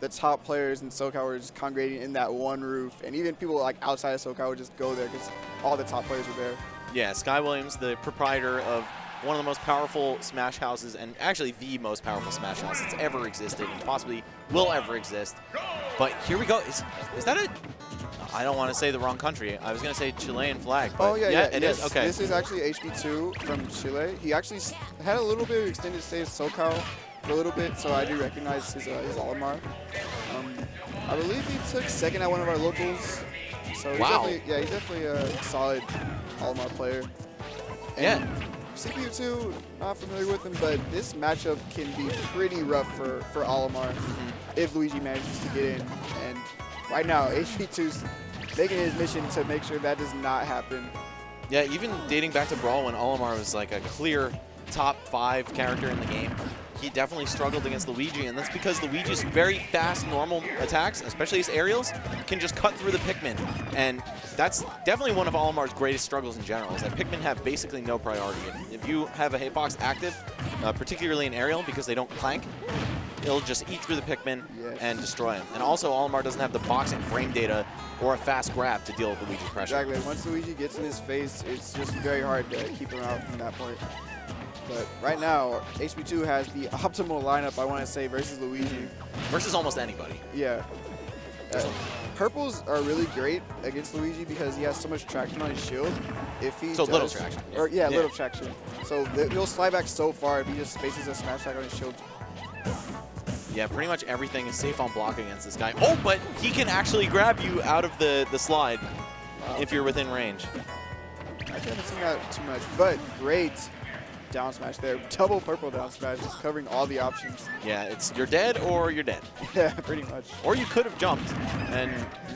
the top players in SoCal were just congregating in that one roof, and even people like outside of SoCal would just go there because all the top players were there. Yeah, Sky Williams, the proprietor of one of the most powerful Smash houses, and actually the most powerful Smash house that's ever existed and possibly will ever exist. But here we go. Is that a... I don't want to say the wrong country. I was going to say Chilean flag. But oh, yeah, it is? Okay. This is actually HB2 from Chile. He actually had a little bit of extended stay in SoCal for a little bit, so I do recognize his Olimar. I believe he took second at one of our locals. So he's definitely a solid Olimar player. And yeah. CPU2, not familiar with him, but this matchup can be pretty rough for Olimar if Luigi manages to get in. And right now, HB2's making his mission to make sure that does not happen. Yeah, even dating back to Brawl when Olimar was like a clear top 5 character in the game, he definitely struggled against Luigi, and that's because Luigi's very fast normal attacks, especially his aerials, can just cut through the Pikmin. And that's definitely one of Olimar's greatest struggles in general, is that Pikmin have basically no priority. If you have a hitbox active, particularly an aerial, because they don't clank, it'll just eat through the Pikmin and destroy him. And also, Olimar doesn't have the boxing frame data or a fast grab to deal with Luigi's pressure. Exactly. Once Luigi gets in his face, it's just very hard to keep him out from that point. But right now, HB2 has the optimal lineup, I want to say, versus Luigi. Versus almost anybody. Yeah. Purples are really great against Luigi because he has so much traction on his shield. If he little traction. Or little traction. So he'll slide back so far if he just spaces a smash attack on his shield. Yeah, pretty much everything is safe on block against this guy. Oh, but he can actually grab you out of the slide if you're within range. I haven't seen that too much, but great down smash there. Double purple down smash, just covering all the options. Yeah, it's you're dead or you're dead. Yeah, pretty much. Or you could have jumped and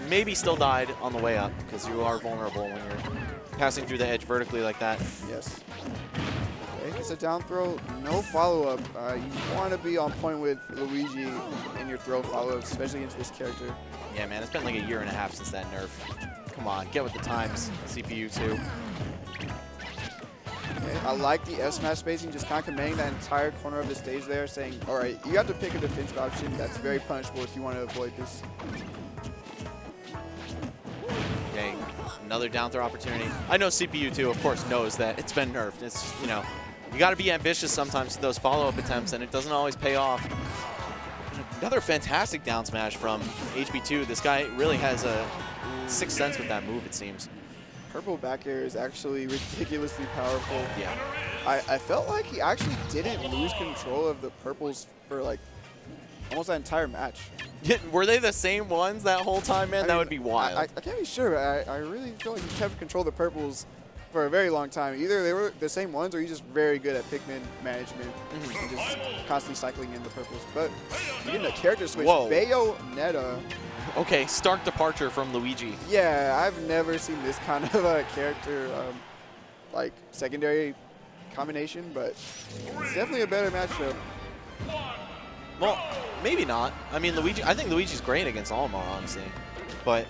maybe still died on the way up because you are vulnerable when you're passing through the edge vertically like that. Yes. Okay, it's a down throw, no follow-up. You want to be on point with Luigi in your throw follow-ups, especially against this character. Yeah, man, it's been like a year and a half since that nerf. Come on, get with the times, CPU2. Okay, I like the S-smash spacing, just kind of commanding that entire corner of the stage there, saying, all right, you have to pick a defensive option that's very punishable if you want to avoid this. Okay, another down throw opportunity. I know CPU2, of course, knows that it's been nerfed. It's, you know, you got to be ambitious sometimes with those follow-up attempts, and it doesn't always pay off. Another fantastic down smash from HB2. This guy really has a sixth sense with that move, it seems. Purple back air is actually ridiculously powerful. Yeah. I felt like he actually didn't lose control of the purples for like almost that entire match. Yeah, were they the same ones that whole time, man? That would be wild. I can't be sure, but I really feel like he kept control of the purples for a very long time. Either they were the same ones or he's just very good at Pikmin management and just constantly cycling in the purples. But you're getting a character switch. Whoa. Bayonetta. Okay, stark departure from Luigi. Yeah, I've never seen this kind of a character, like secondary combination, but it's definitely a better matchup. Well, maybe not. I mean, I think Luigi's great against Olimar, honestly. But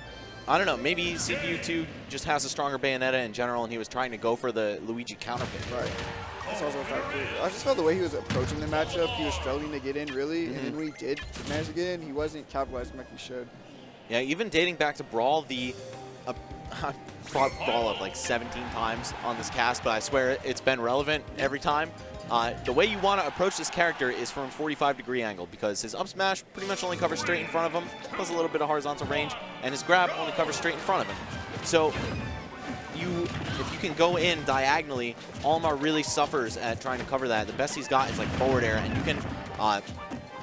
I don't know, maybe CPU2 just has a stronger Bayonetta in general, and he was trying to go for the Luigi counter pick. Right. That's also a factor. I just felt the way he was approaching the matchup, he was struggling to get in, really, and then when he did manage to get in, he wasn't capitalizing like he should. Yeah, even dating back to Brawl, I brought Brawl up like 17 times on this cast, but I swear it's been relevant every time. The way you want to approach this character is from a 45-degree angle, because his up smash pretty much only covers straight in front of him, plus a little bit of horizontal range, and his grab only covers straight in front of him. So if you can go in diagonally, Olimar really suffers at trying to cover that. The best he's got is like forward air, and you can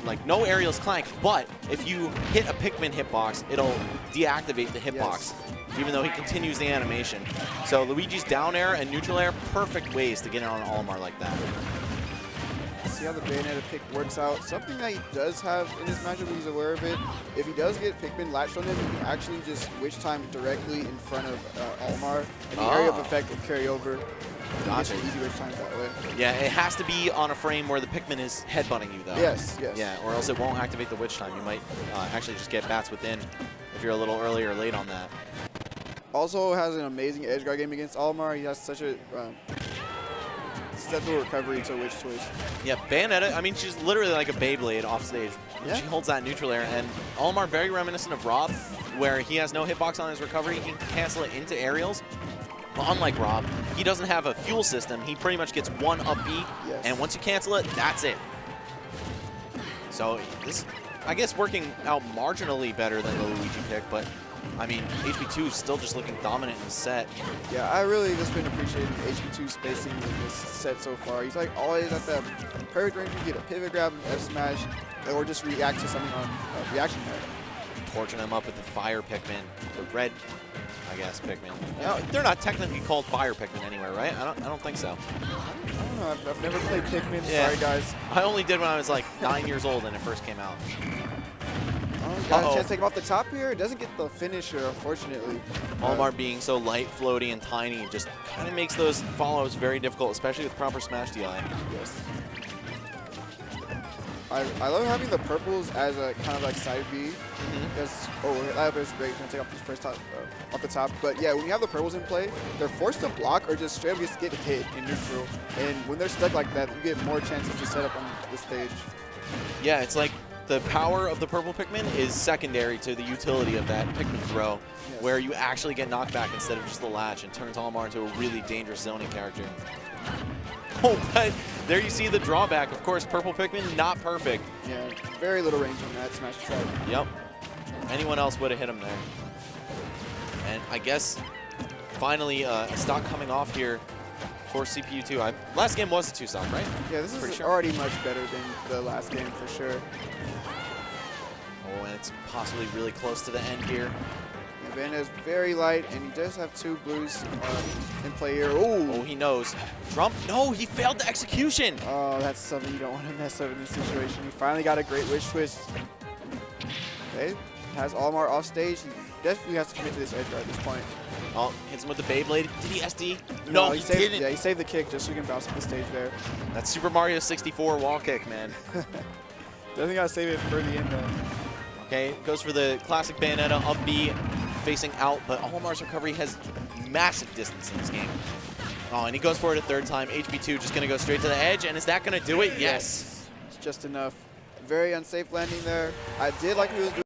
like no aerials clank, but if you hit a Pikmin hitbox, it'll deactivate the hitbox, even though he continues the animation. So Luigi's down air and neutral air, perfect ways to get in on Olimar like that. See how the Bayonetta pick works out. Something that he does have in his matchup, he's aware of it. If he does get Pikmin latched on him, he can actually just witch time directly in front of Olimar, and the area of effect will carry over. Gotcha. Easy witch times that way. Yeah, it has to be on a frame where the Pikmin is headbutting you, though. Yes, yes. Yeah, or else it won't activate the witch time. You might actually just get bats within if you're a little early or late on that. Also has an amazing edge guard game against Olimar. He has such a susceptible recovery to witch twist. Yeah, Bayonetta, I mean, she's literally like a Beyblade off stage. Luigi holds that neutral air, and Olimar very reminiscent of Rob, where he has no hitbox on his recovery. He can cancel it into aerials. But unlike Rob, he doesn't have a fuel system. He pretty much gets one up B, and once you cancel it, that's it. So this, I guess, working out marginally better than the Luigi pick, but I mean, HB2 is still just looking dominant in the set. Yeah, I really just been appreciating HB2's spacing in this set so far. He's like always at the perfect range to get a pivot grab and F smash, or just react to something on reaction mode. Torching them up with the fire Pikmin, the red, I guess, Pikmin. No, they're not technically called fire Pikmin anywhere, right? I don't think so. I don't know. I've never played Pikmin. Yeah. Sorry, guys. I only did when I was like 9 years old and it first came out. Oh, got a chance to take him off the top here. Doesn't get the finisher, unfortunately. Olimar being so light, floaty, and tiny just kind of makes those follows very difficult, especially with proper smash DI. Yes. I love having the purples as a kind of like side B. Because that is great. Gonna take off this first top, off the top. But yeah, when you have the purples in play, they're forced to block or just straight up just get hit in neutral. And when they're stuck like that, you get more chances to set up on the stage. Yeah, it's like the power of the purple Pikmin is secondary to the utility of that Pikmin throw, where you actually get knockback instead of just the latch, and turns Olimar into a really dangerous zoning character. Oh, but there you see the drawback. Of course, purple Pikmin, not perfect. Yeah, very little range on that smash attack. Yep. Anyone else would have hit him there. And I guess finally a stock coming off here for CPU2. Last game was a 2-stock, right? Yeah, this is already much better than the last game for sure. Oh, and it's possibly really close to the end here. Bayonetta's very light, and he does have 2 blues in play here. Ooh. Oh, he knows. Trump, no, he failed the execution. Oh, that's something you don't want to mess up in this situation. He finally got a great wish twist. Okay, has Olimar off stage. He definitely has to commit to this edge guard at this point. Oh, hits him with the Beyblade. Did he SD? No, he didn't. Yeah, he saved the kick just so he can bounce off the stage there. That's Super Mario 64 wall kick, man. Definitely got to save it for the end, though. Okay, goes for the classic Bayonetta up B, facing out, but Olimar's recovery has massive distance in this game. Oh, and he goes for it a 3rd time. HB2 just going to go straight to the edge, and is that going to do it? Yes. It's just enough. Very unsafe landing there. I did like he was doing